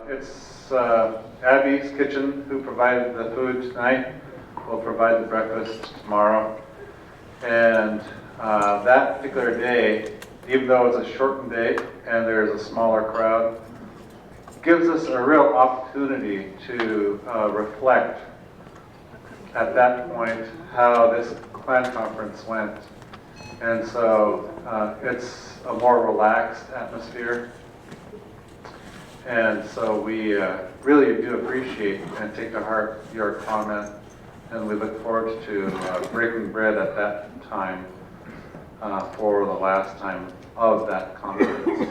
It's Abby's Kitchen who provided the food tonight. We'll provide the breakfast tomorrow. And that particular day, even though it's a shortened day and there's a smaller crowd, gives us a real opportunity to reflect at that point how this clan conference went. And so it's a more relaxed atmosphere. And so we really do appreciate and take to heart your comment, and we look forward to breaking bread at that time for the last time of that conference.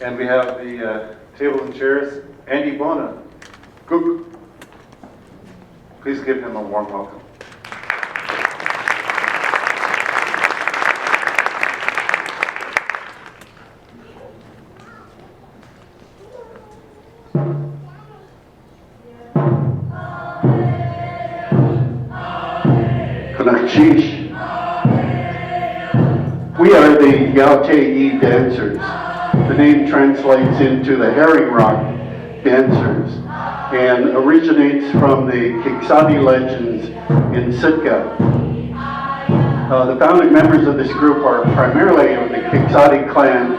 And we have the tables and chairs. Andy Bona, Gook. Please give him a warm welcome. We are the Yaaw Teiyí dancers. The name translates into the Herring Rock dancers and originates from the Kiksadi legends in Sitka. The founding members of this group are primarily of the Kiksadi clan,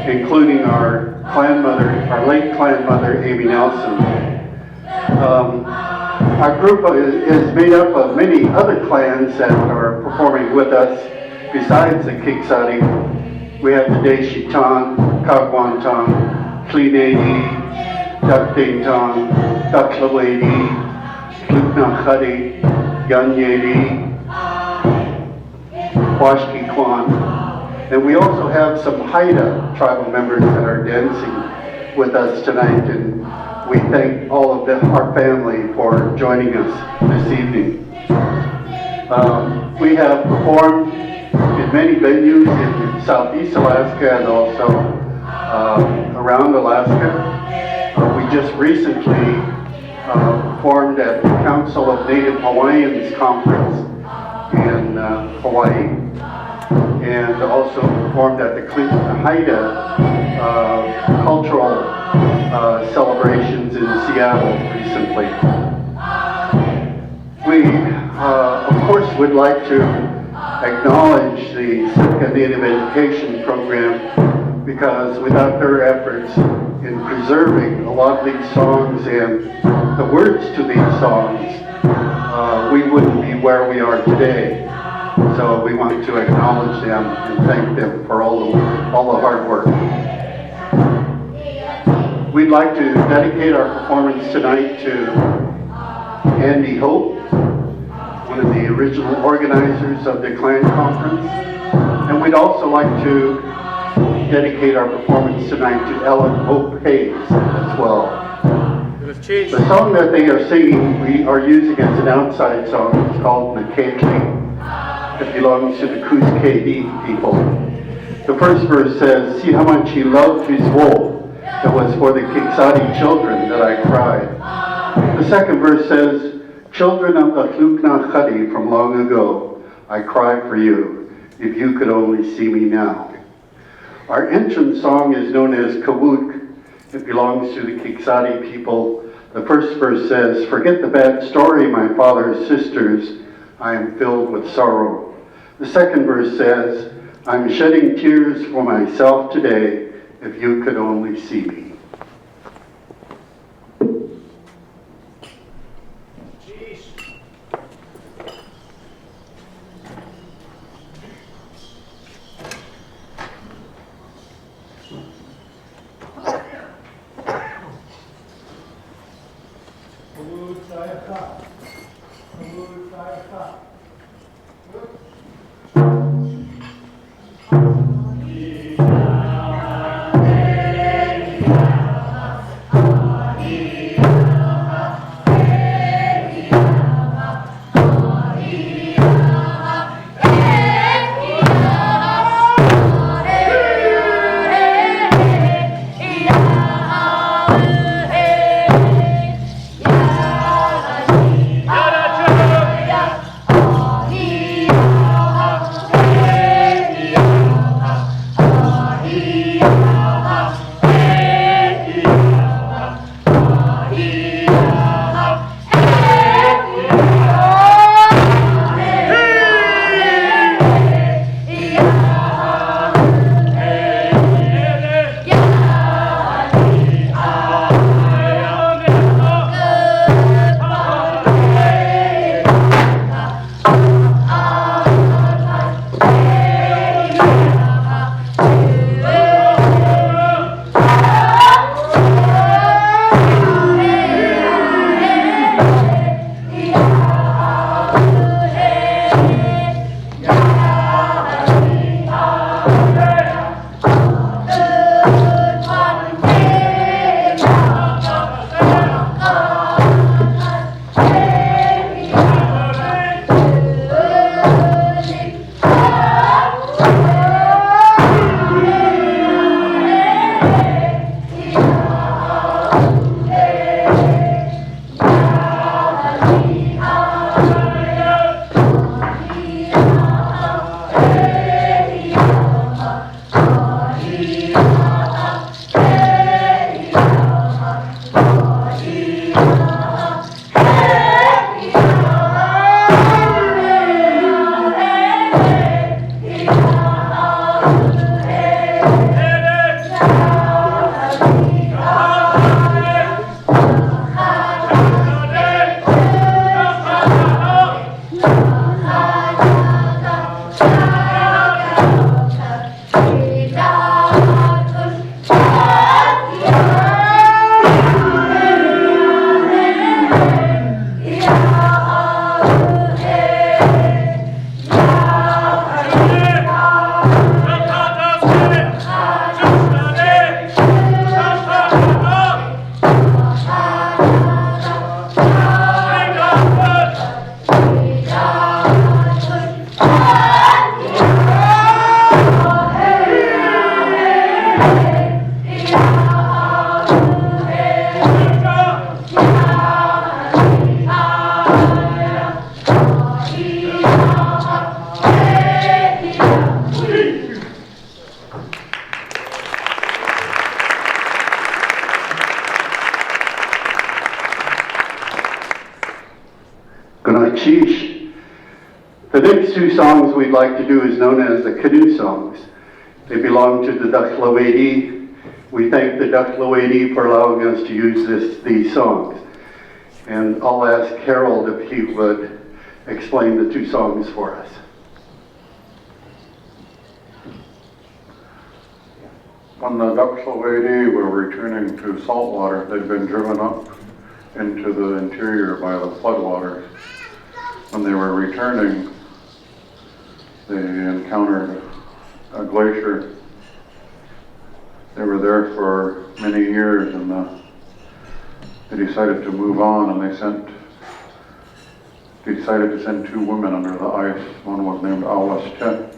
including our late clan mother, Amy Nelson. Our group is made up of many other clans that are performing with us besides the Kiksadi. We have the Deshitan, Kagwantan, Klinedi, Dakdintan, Daklawedi, Kluknakhadi, Yanyedi, Washkikwan. And we also have some Haida tribal members that are dancing with us tonight, and we thank all of our family for joining us this evening. We have performed in many venues in Southeast Alaska and also around Alaska. We just recently performed at the Council of Native Hawaiians Conference in Hawaii, and also performed at the Haida cultural celebrations in Seattle recently. We, of course, would like to acknowledge the Sitka Native Education Program, because without their efforts in preserving a lot of these songs and the words to these songs, we wouldn't be where we are today. So we want to acknowledge them and thank them for all the hard work. We'd like to dedicate our performance tonight to Andy Hope, one of the original organizers of the Clan Conference. And we'd also like to dedicate our performance tonight to Ellen Hope Hayes as well. The song that they are singing, we are using as an outside song. It's called Naketli. It belongs to the Kuskedi people. The first verse says, "See how much he loved his wool. It was for the Kiksadi children that I cried." The second verse says, "Children of the Tlukna Khadi from long ago, I cry for you, if you could only see me now." Our entrance song is known as Kawuk. It belongs to the Kiksadi people. The first verse says, "Forget the bad story, my father's sisters, I am filled with sorrow." The second verse says, "I'm shedding tears for myself today, if you could only see me." next two songs we'd like to do is known as the canoe songs. They belong to the Teiyí. We thank the Teiyí for allowing us to use these songs. And I'll ask Harold if he would explain the two songs for us. When the Teiyí were returning to saltwater, they'd been driven up into the interior by the floodwaters. When they were returning, they encountered a glacier. They were there for many years, and they decided to move on, and they decided to send two women under the ice. One was named Yaaw,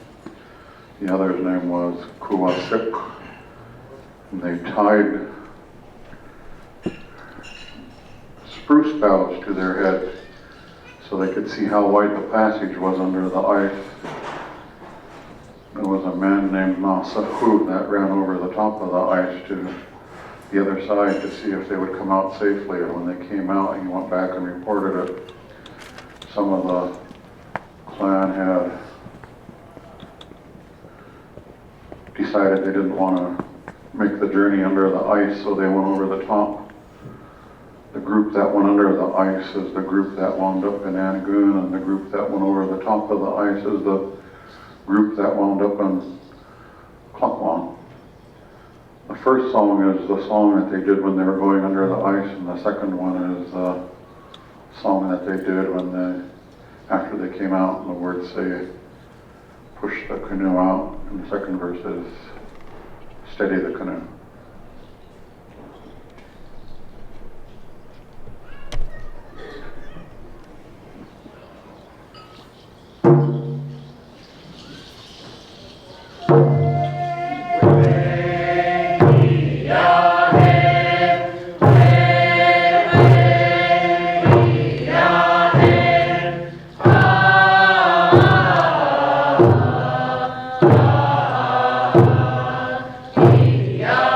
the other's name was Kuwasik. And they tied spruce boughs to their heads so they could see how wide the passage was under the ice. There was a man named Nasahu that ran over the top of the ice to the other side to see if they would come out safely. And when they came out, he went back and reported it. Some of the clan had decided they didn't want to make the journey under the ice, so they went over the top. The group that went under the ice is the group that wound up in Angoon, and the group that went over the top of the ice is the group that wound up in Klukwan. The first song is the song that they did when they were going under the ice, and the second one is the song that they did after they came out, and the words say, push the canoe out, and the second verse is, steady the canoe. Yaaw.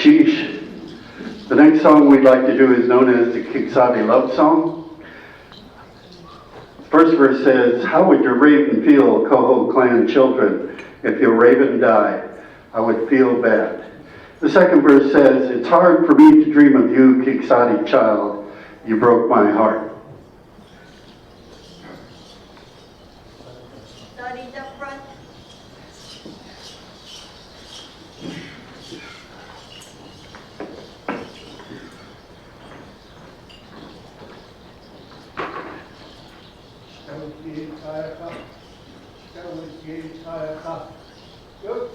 sheesh. The next song we'd like to do is known as the Kiksadi Love Song. First verse says, how would your raven feel, Coho clan children, if your raven died? I would feel bad. The second verse says, it's hard for me to dream of you, Kiksadi child. You broke my heart. Study the front. Good.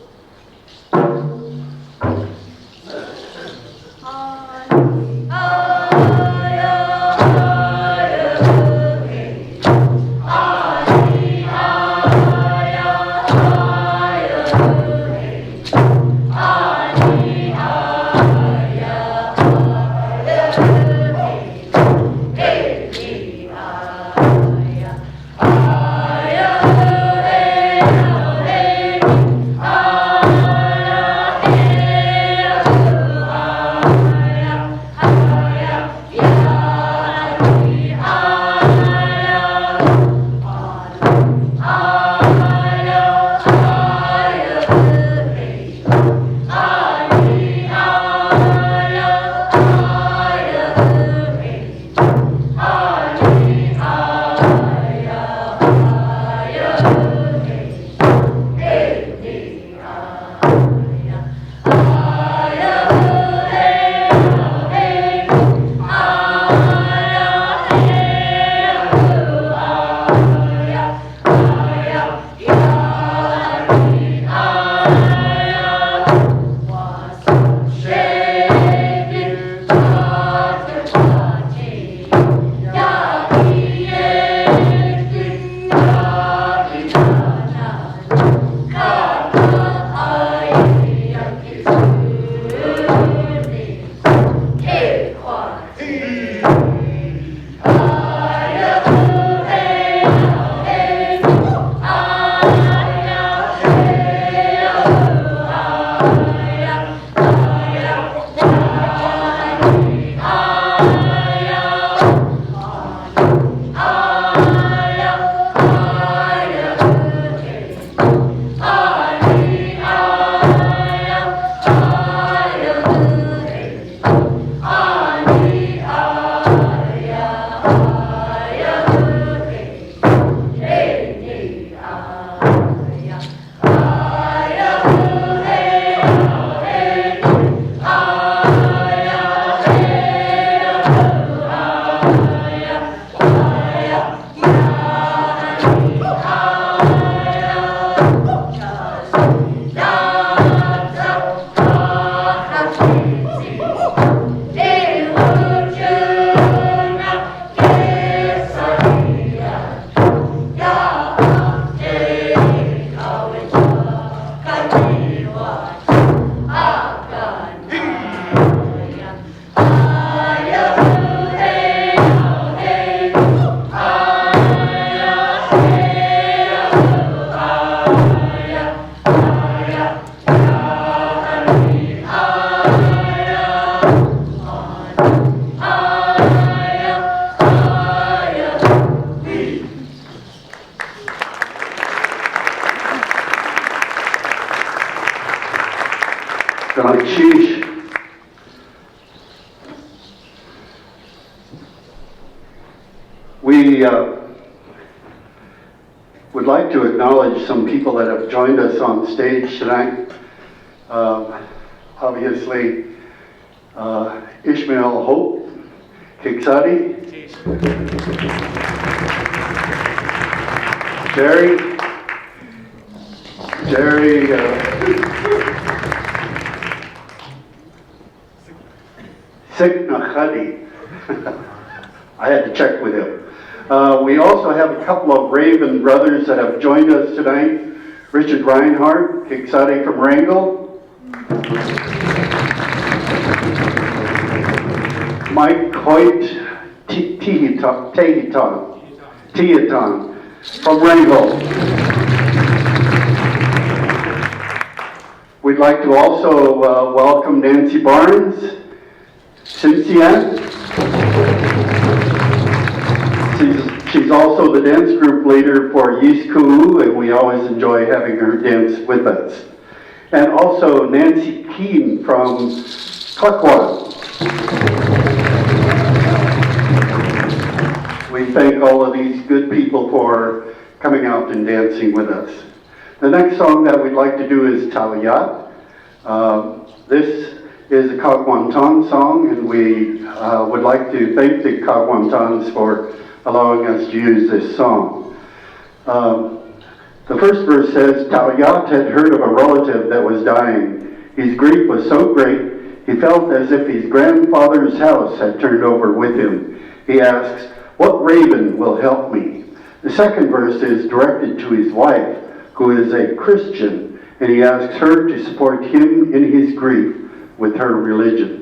Sheesh. We would like to acknowledge some people that have joined us on stage tonight. Obviously, Ishmael Hope, Kiksadi, Jerry, Sikna Khadi. I had to check with him. We also have a couple of Raven brothers that have joined us tonight. Richard Reinhardt, Kiksadi from Wrangell. Mike Hoyt, Teiyí from Wrangell. We'd we'd like to also welcome Nancy Barnes, Cynthia. She's also the dance group leader for Yeast Kuu, and we always enjoy having her dance with us. And also Nancy Keene from Cluckwan. We thank all of these good people for coming out and dancing with us. The next song that we'd like to do is Teiyí. This is a Kagwantan song, and we would like to thank the Kagwantans for allowing us to use this song. The first verse says, Teiyí had heard of a relative that was dying. His grief was so great, he felt as if his grandfather's house had turned over with him. He asks, what raven will help me? The second verse is directed to his wife, who is a Christian, and he asks her to support him in his grief with her religion.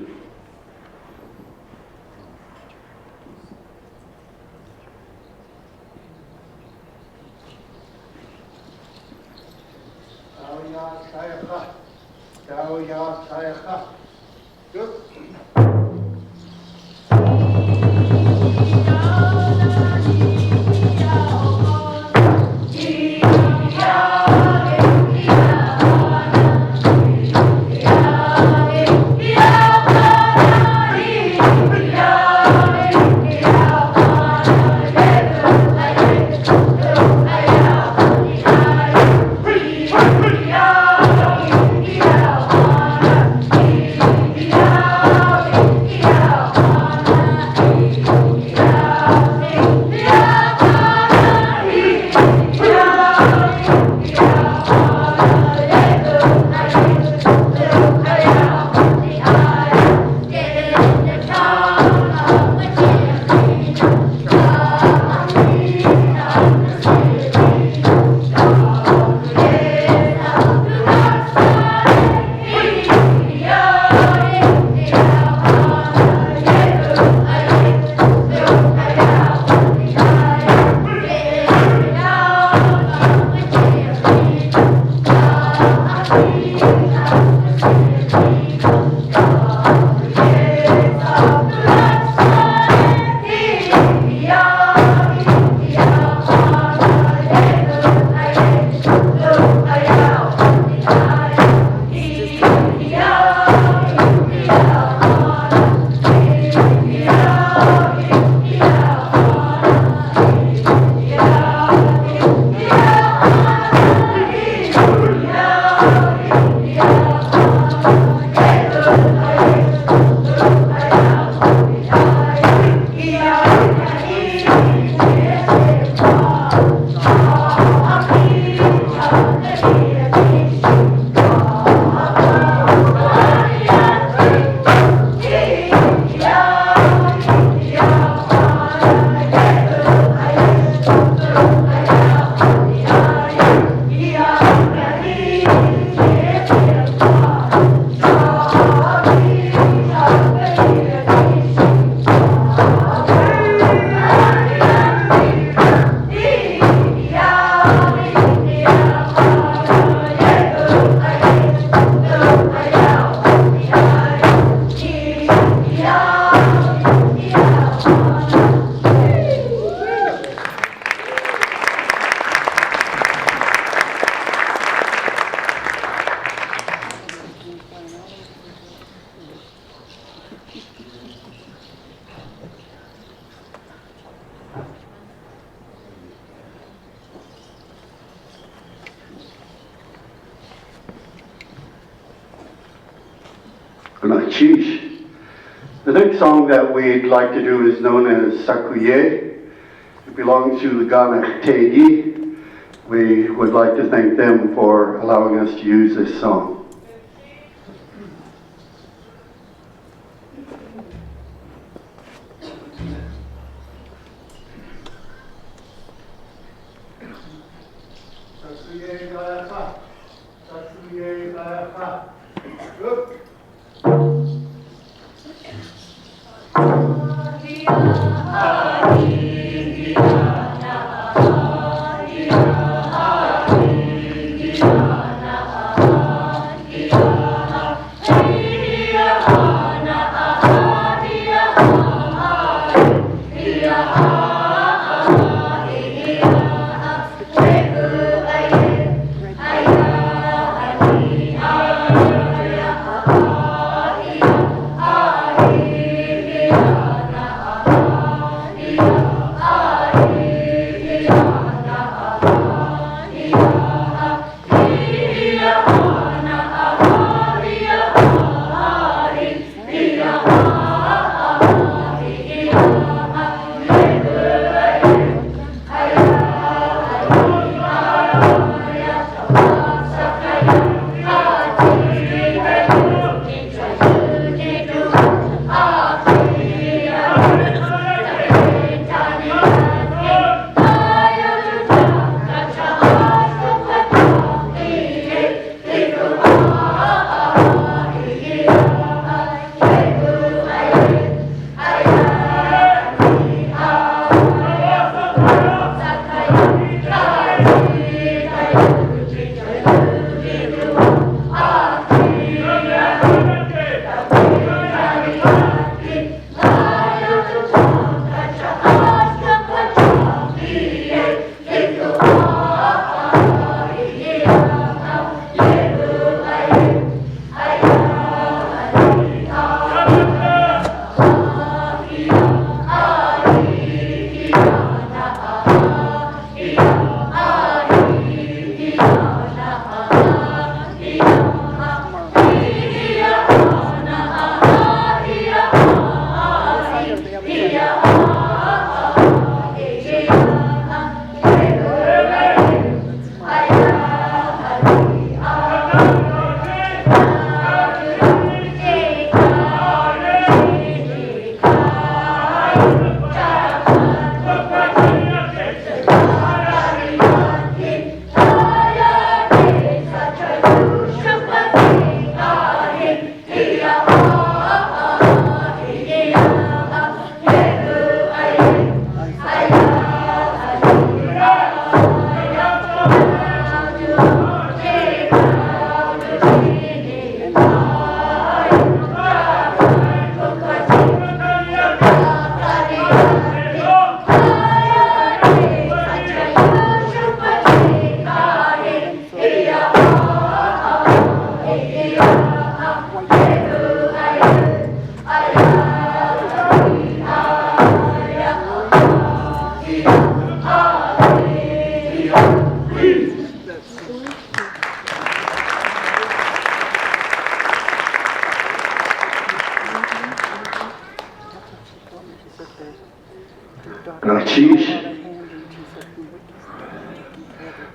Good. The next song that we'd like to do is known as Sakuye. It belongs to the Ghana Teiyí. We would like to thank them for allowing us to use this song. Good. Teiyí.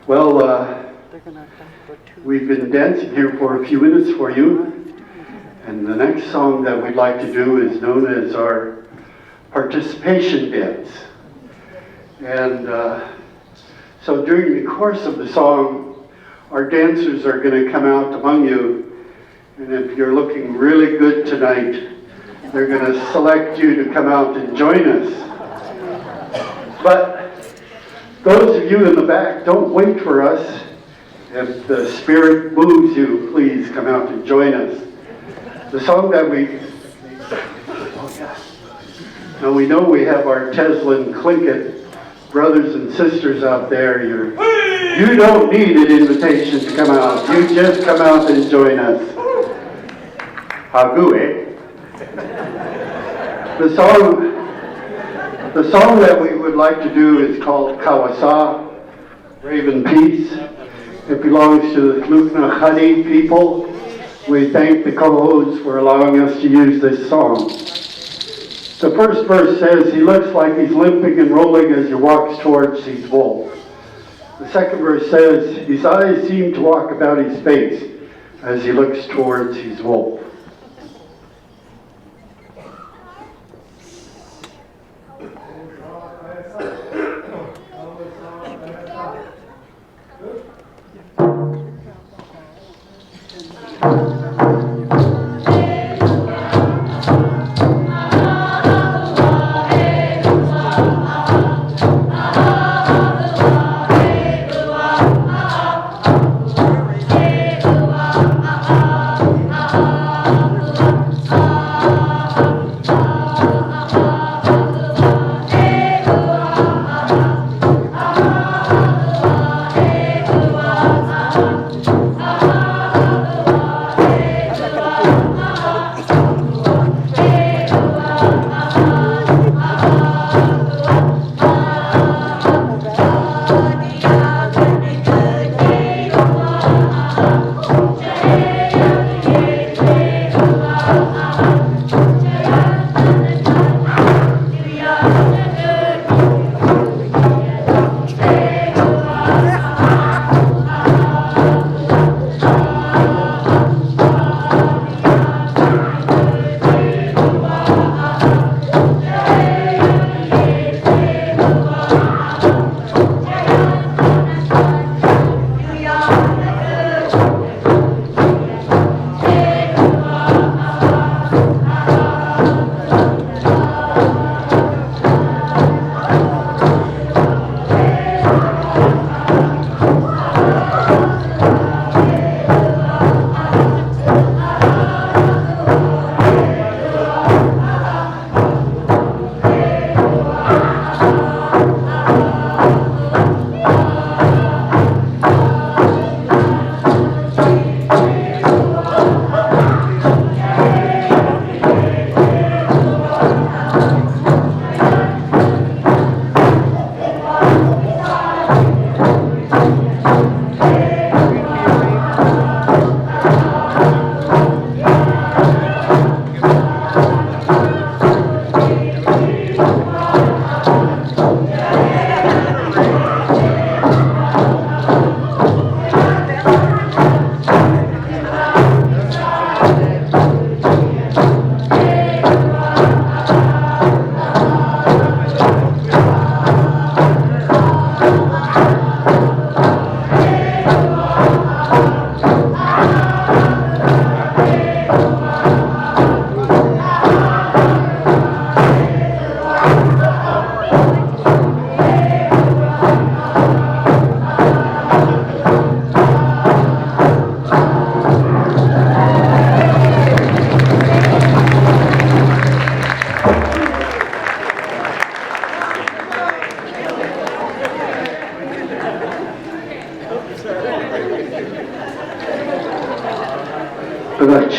Well, we've been dancing here for a few minutes for you, and the next song that we'd like to do is known as our participation dance. And so during the course of the song, our dancers are going to come out among you, and if you're looking really good tonight, they're going to select you to come out and join us. But those of you in the back, don't wait for us. If the Spirit moves you, please come out and join us. The song that now we know we have our Teslin Clinket brothers and sisters out there. You don't need an invitation to come out. You just come out and join us. Hagu, eh? The song that we would like to do is called Kawasa, Raven Peace. It belongs to the Tlukna Khani people. We thank the Kohos for allowing us to use this song. The first verse says, he looks like he's limping and rolling as he walks towards his wolf. The second verse says, his eyes seem to walk about his face as he looks towards his wolf.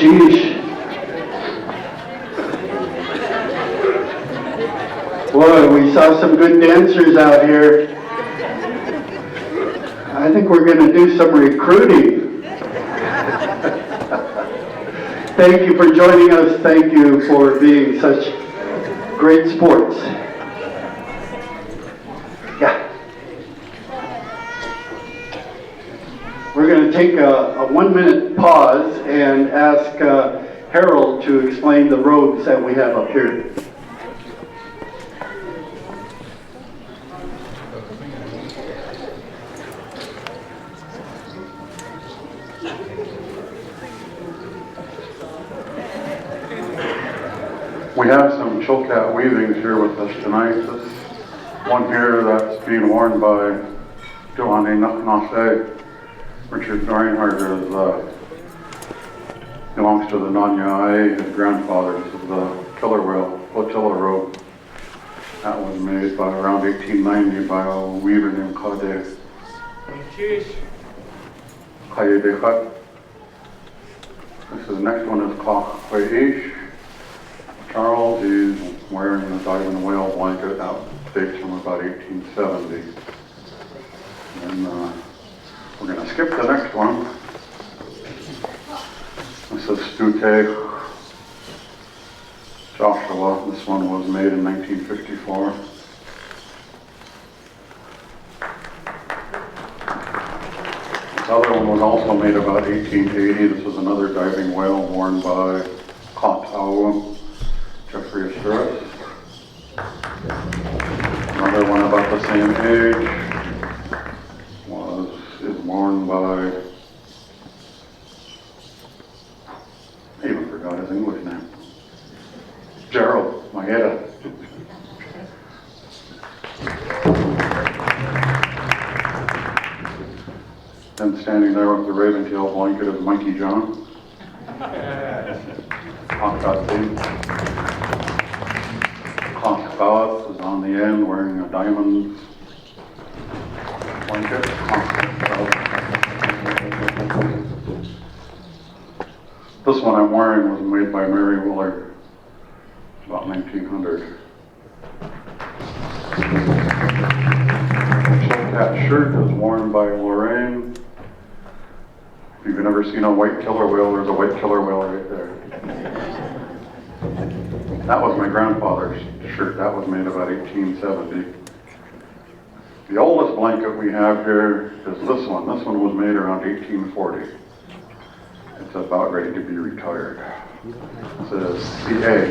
Sheesh. Boy, we saw some good dancers out here. I think we're going to do some recruiting. Thank you for joining us. Thank you for being such great sports. Yeah. We're going to take a 1-minute pause and ask Harold to explain the robes that we have up here. We have some chilkat weavings here with us tonight. This one here that's being worn by Johanny Nache. Richard Reinhardt belongs to the Nanya. His grandfather. This is the killer whale, flotilla robe. That was made by around 1890 by a weaver named Teiyí. This is the next one is Teiyí. Charles is wearing the diving whale blanket that dates from about 1870. And we're going to skip the next one. This is Stute Joshua. This one was made in 1954. This other one was also made about 1880. This is another diving whale worn by Yaaw. Jeffrey Assuris. Another one about the same age is worn by, I even forgot his English name. Gerald Maeda. Then standing there with the raven tail blanket is Mikey John. Klaus is on the end wearing a diamond blanket. This one I'm wearing was made by Mary Willard, about 1900. That shirt is worn by Lorraine. If you've never seen a white killer whale, there's a white killer whale right there. That was my grandfather's shirt. That was made about 1870. The oldest blanket we have here is this one. This one was made around 1840. It's about ready to be retired. This is CA.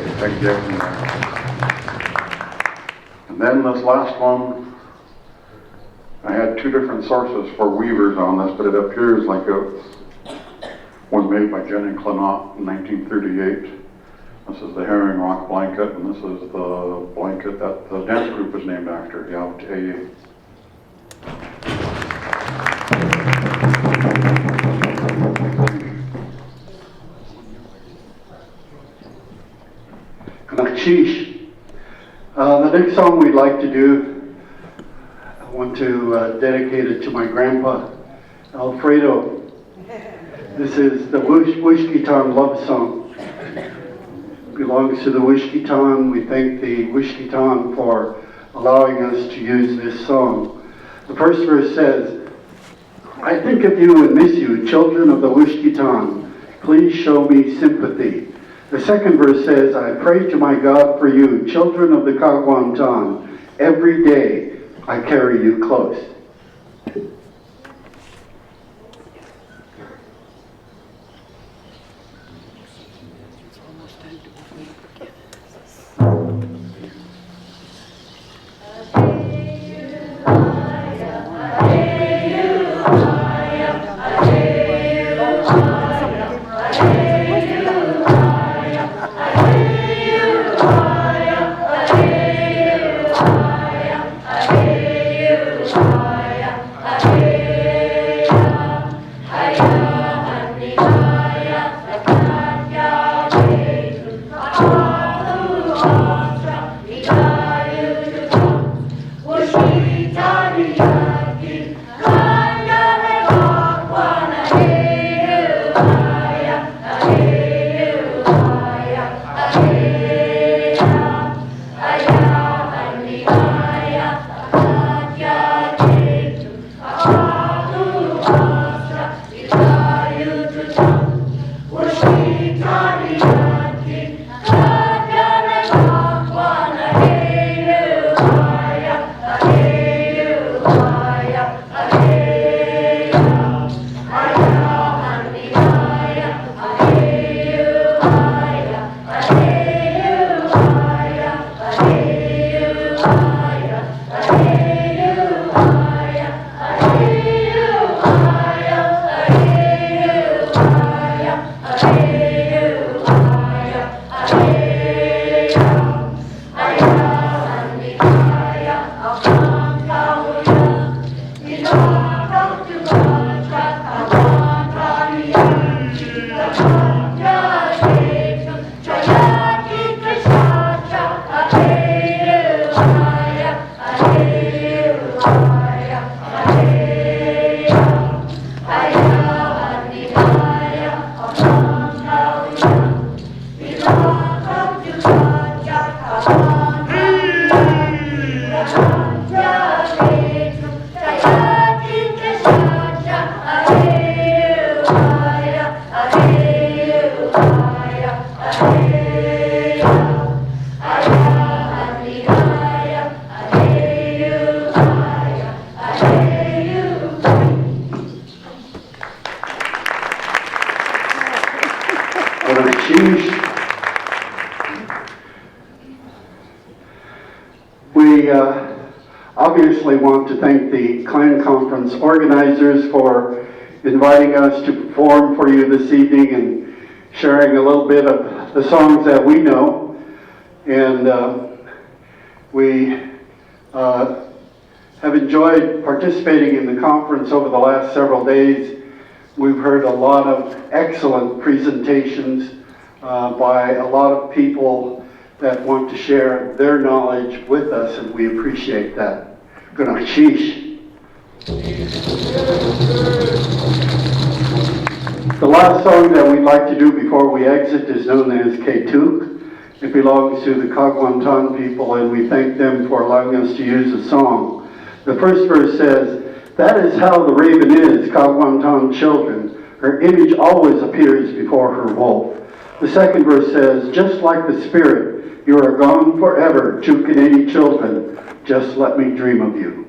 And then this last one, I had two different sources for weavers on this, but it appears like it was made by Jenny Clenot in 1938. This is the herring rock blanket, and this is the blanket that the dance group was named after, Yaaw, Teiyí. The next song we'd like to do, I want to dedicate it to my grandpa, Alfredo. This is the Wishkitan love song. Belongs to the Wishkitan. We thank the Wishkitan for allowing us to use this song. The first verse says, I think of you and miss you, children of the Wishkitan. Please show me sympathy. The second verse says, I pray to my God for you, children of the Kagwantan. Every day I carry you close. Bye. Ashish. We obviously want to thank the Clan Conference organizers for inviting us to perform for you this evening and sharing a little bit of the songs that we know. And we have enjoyed participating in the conference over the last several days. We've heard a lot of excellent presentations by a lot of people that want to share their knowledge with us, and we appreciate that. Good night, sheesh. The last song that we'd like to do before we exit is known as Ketuk. It belongs to the Kagwantan people, and we thank them for allowing us to use the song. The first verse says, "That is how the raven is, Kagwantan children. Her image always appears before her wolf." The second verse says, "Just like the spirit, you are gone forever, Chukaneni children. Just let me dream of you."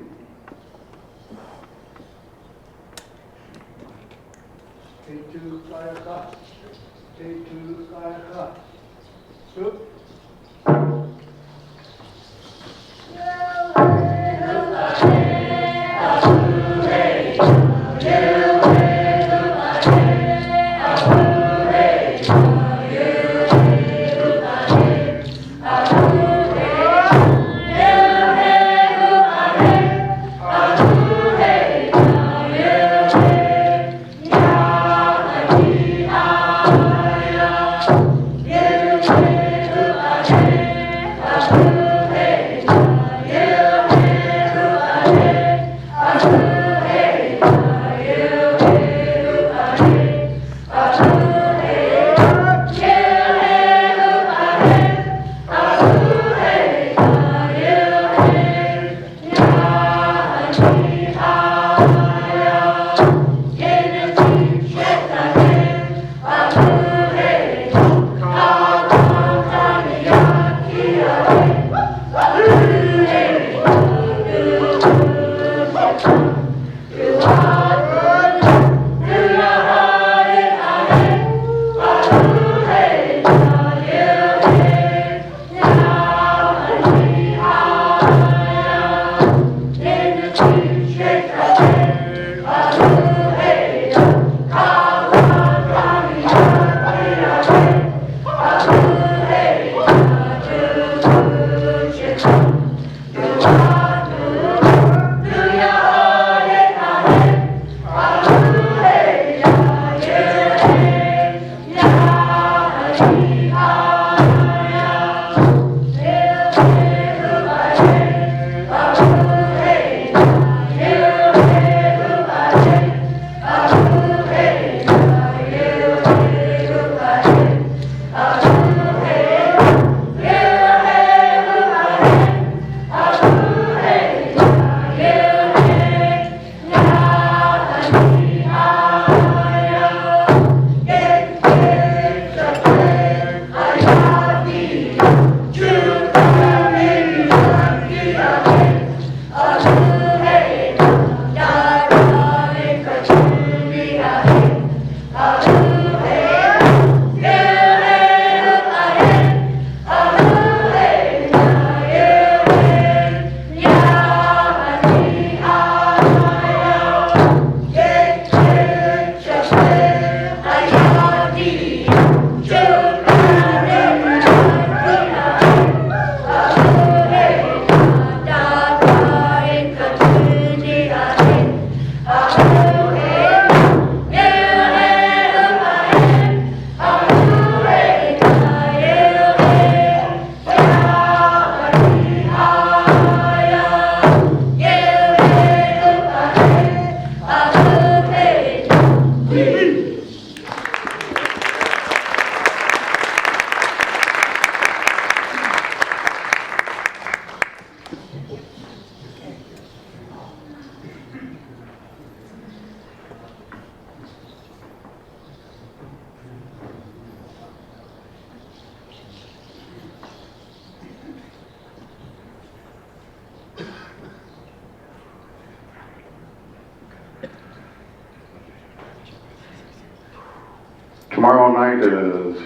Tomorrow night is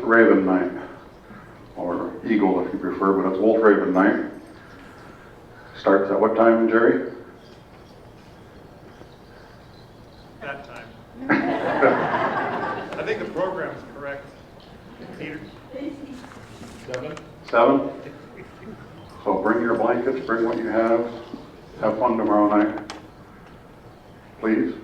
Raven Night, or Eagle if you prefer, but it's Wolf Raven Night. Starts at what time, Jerry? That time. I think the program is correct. Peter? 7. 7? So bring your blankets, bring what you have fun tomorrow night, please.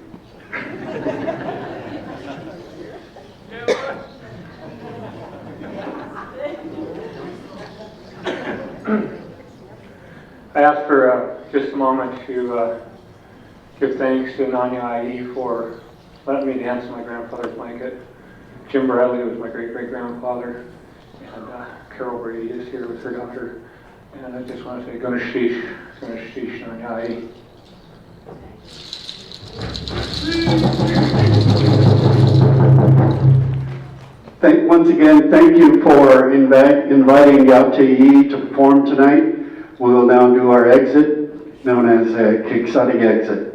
I asked for just a moment to give thanks to Teiyí for letting me dance in my grandfather's blanket. Jim Bradley was my great-great-grandfather, and Carol Brady is here with her daughter. And I just want to say, Gunashish Teiyí. Once again, thank you for inviting Yaaw Teiyí to perform tonight. We will now do our exit, known as a kick-sutting exit.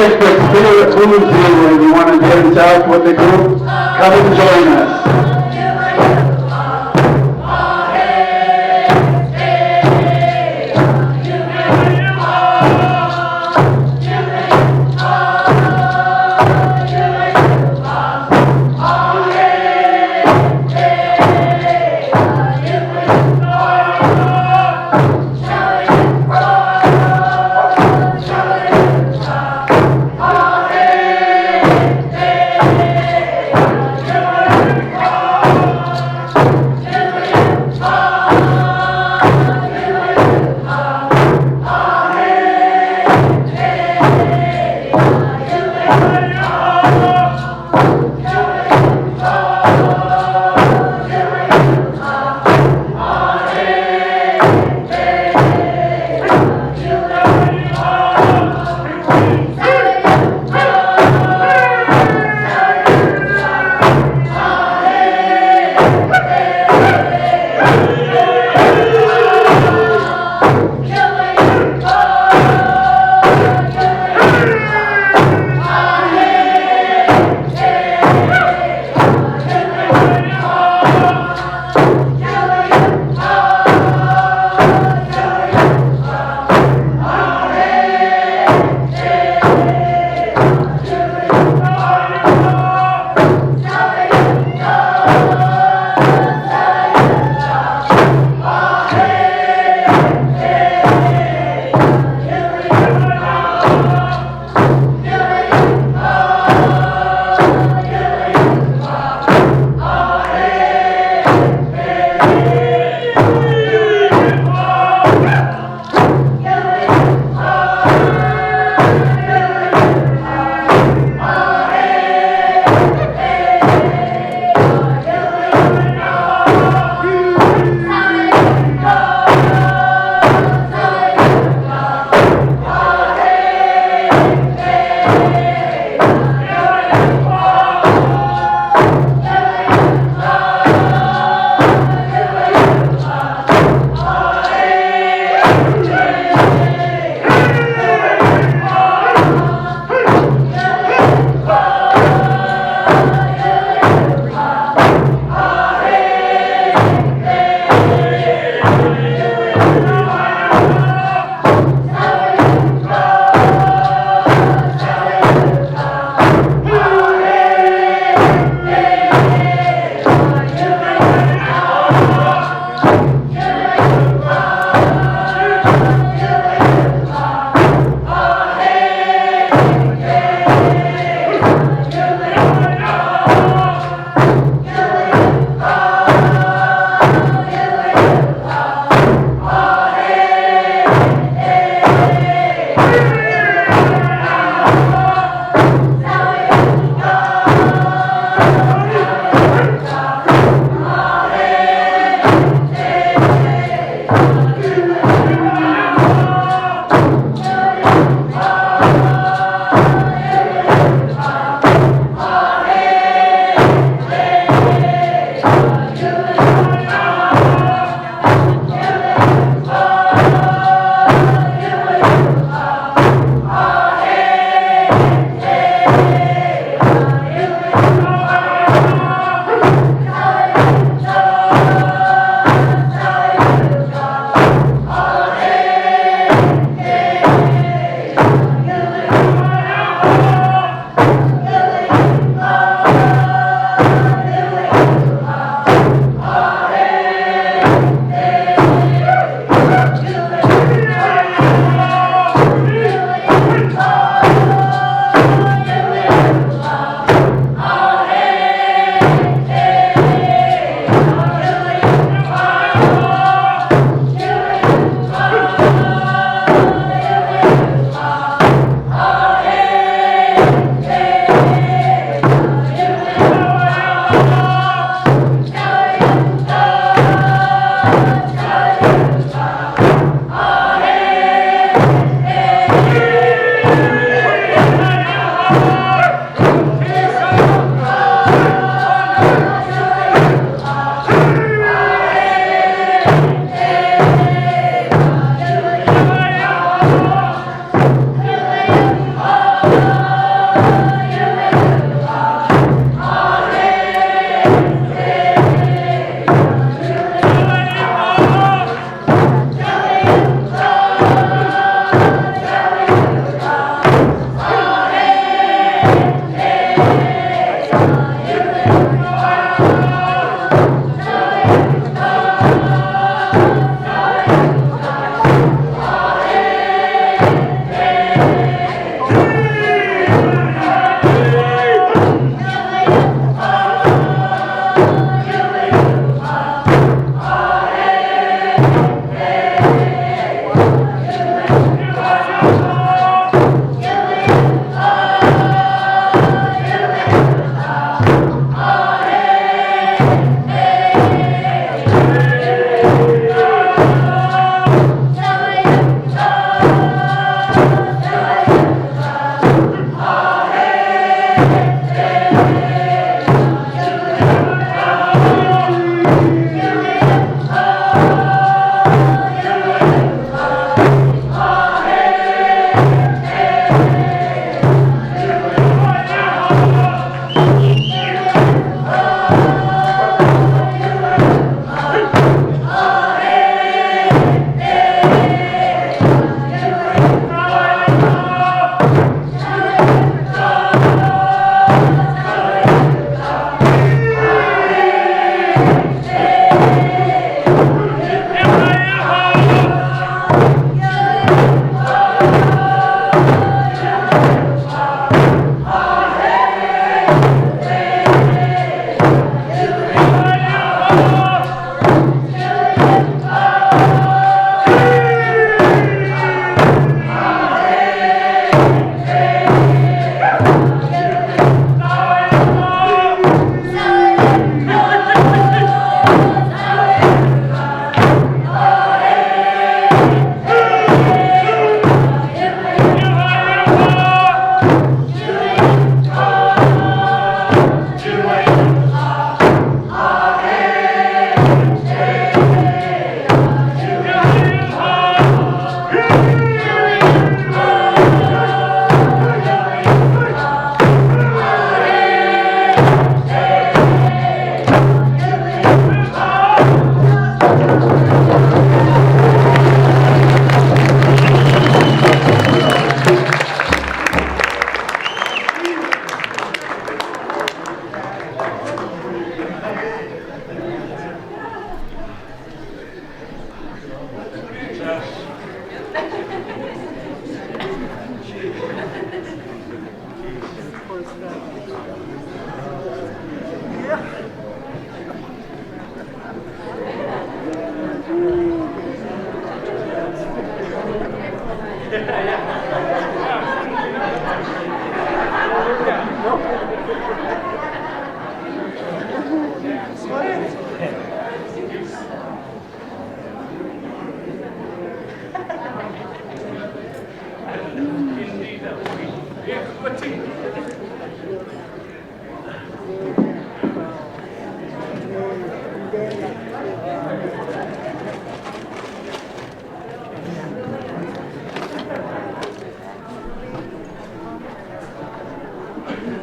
If the spirit moves you and you want to dance out with the group, come and join us.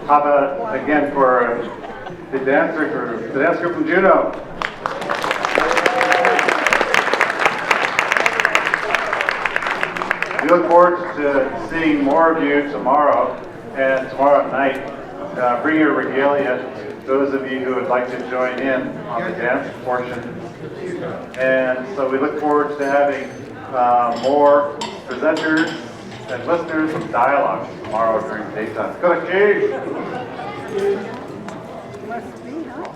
How about again for the dance group from Juneau? We look forward to seeing more of you tomorrow and tomorrow night. Bring your regalia, those of you who would like to join in on the dance portion. And so we look forward to having more presenters and listeners and dialogues tomorrow during daytime. Go to Cage! Must be, huh?